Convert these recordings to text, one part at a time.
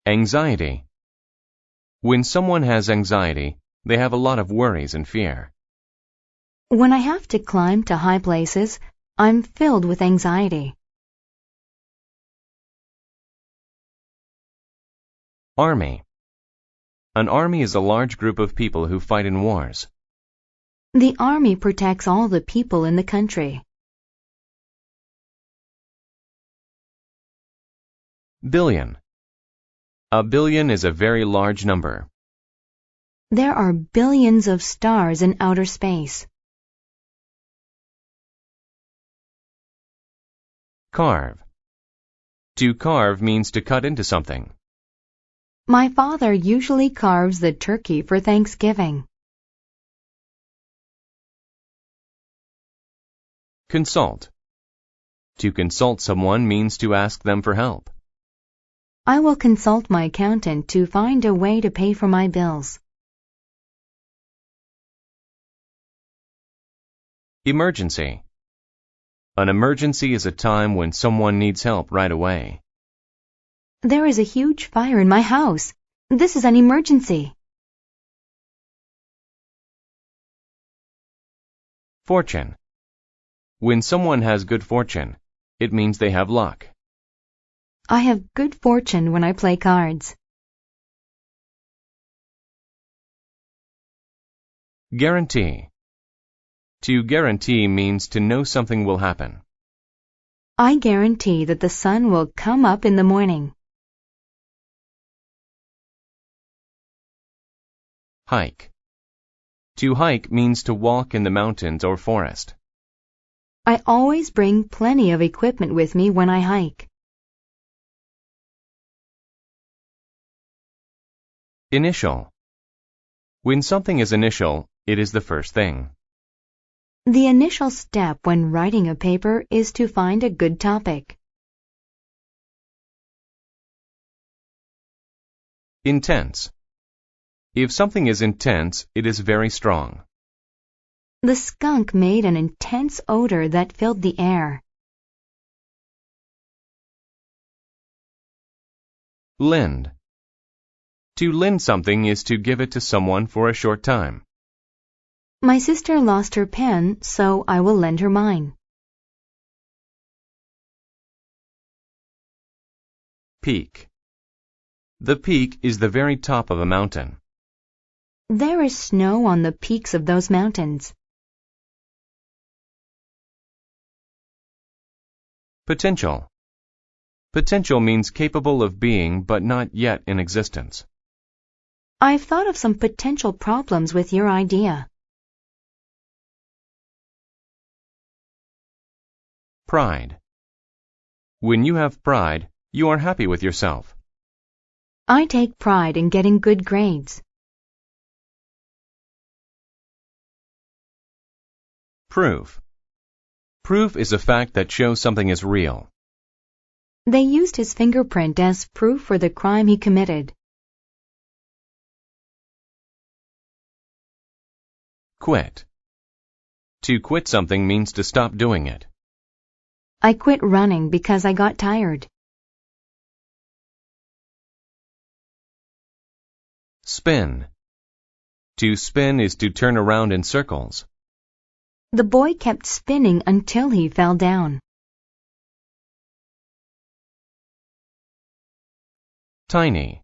Anxiety. When someone has anxiety, they have a lot of worries and fear. When I have to climb to high places, I'm filled with anxiety. Army. An army is a large group of people who fight in wars. The army protects all the people in the country. Billion. A billion is a very large number. There are billions of stars in outer space. Carve. To carve means to cut into something. My father usually carves the turkey for Thanksgiving. Consult. To consult someone means to ask them for help. I will consult my accountant to find a way to pay for my bills. Emergency. An emergency is a time when someone needs help right away. There is a huge fire in my house. This is an emergency. Fortune. When someone has good fortune, it means they have luck. I have good fortune when I play cards. Guarantee. To guarantee means to know something will happen. I guarantee that the sun will come up in the morning. Hike. To hike means to walk in the mountains or forest. I always bring plenty of equipment with me when I hike. Initial. When something is initial, it is the first thing. The initial step when writing a paper is to find a good topic. Intense. If something is intense, it is very strong. The skunk made an intense odor that filled the air. Lend. To lend something is to give it to someone for a short time. My sister lost her pen, so I will lend her mine. Peak. The peak is the very top of a mountain. There is snow on the peaks of those mountains. Potential. Potential means capable of being but not yet in existence. I've thought of some potential problems with your idea. Pride. When you have pride, you are happy with yourself. I take pride in getting good grades. Proof. Proof is a fact that shows something is real. They used his fingerprint as proof for the crime he committed. Quit. To quit something means to stop doing it. I quit running because I got tired. Spin. To spin is to turn around in circles. The boy kept spinning until he fell down. Tiny.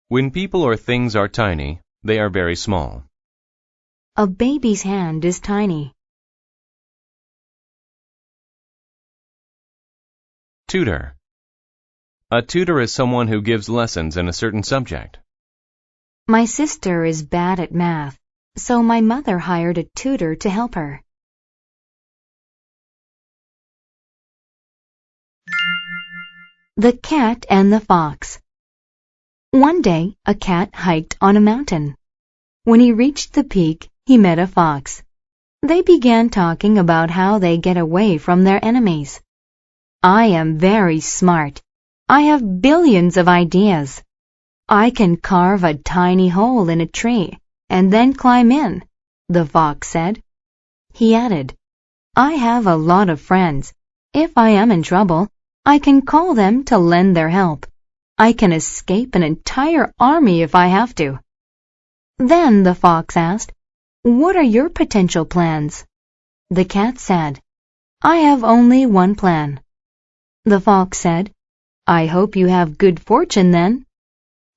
When people or things are tiny, they are very small. A baby's hand is tiny. Tutor. A tutor is someone who gives lessons in a certain subject. My sister is bad at math, so my mother hired a tutor to help her. The Cat and the Fox. One day, a cat hiked on a mountain. When he reached the peak, he met a fox. They began talking about how they get away from their enemies. I am very smart. I have billions of ideas. I can carve a tiny hole in a tree and then climb in, the fox said. He added, I have a lot of friends. If I am in trouble, I can call them to lend their help. I can escape an entire army if I have to." Then the fox asked, "What are your potential plans?" The cat said, "I have only one plan." The fox said, "I hope you have good fortune then.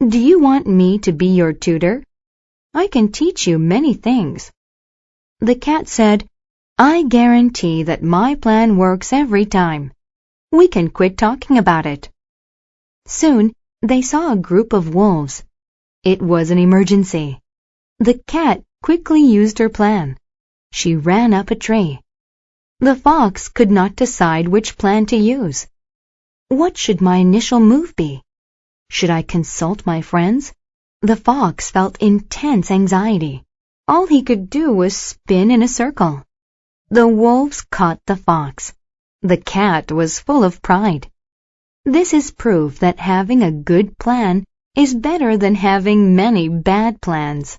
Do you want me to be your tutor? I can teach you many things." The cat said, "I guarantee that my plan works every time. We can quit talking about it." Soon they saw a group of wolves. It was an emergency. The cat quickly used her plan. She ran up a tree. The fox could not decide which plan to use. What should my initial move be? Should I consult my friends? The fox felt intense anxiety. All he could do was spin in a circle. The wolves caught the fox. The cat was full of pride. This is proof that having a good plan is better than having many bad plans.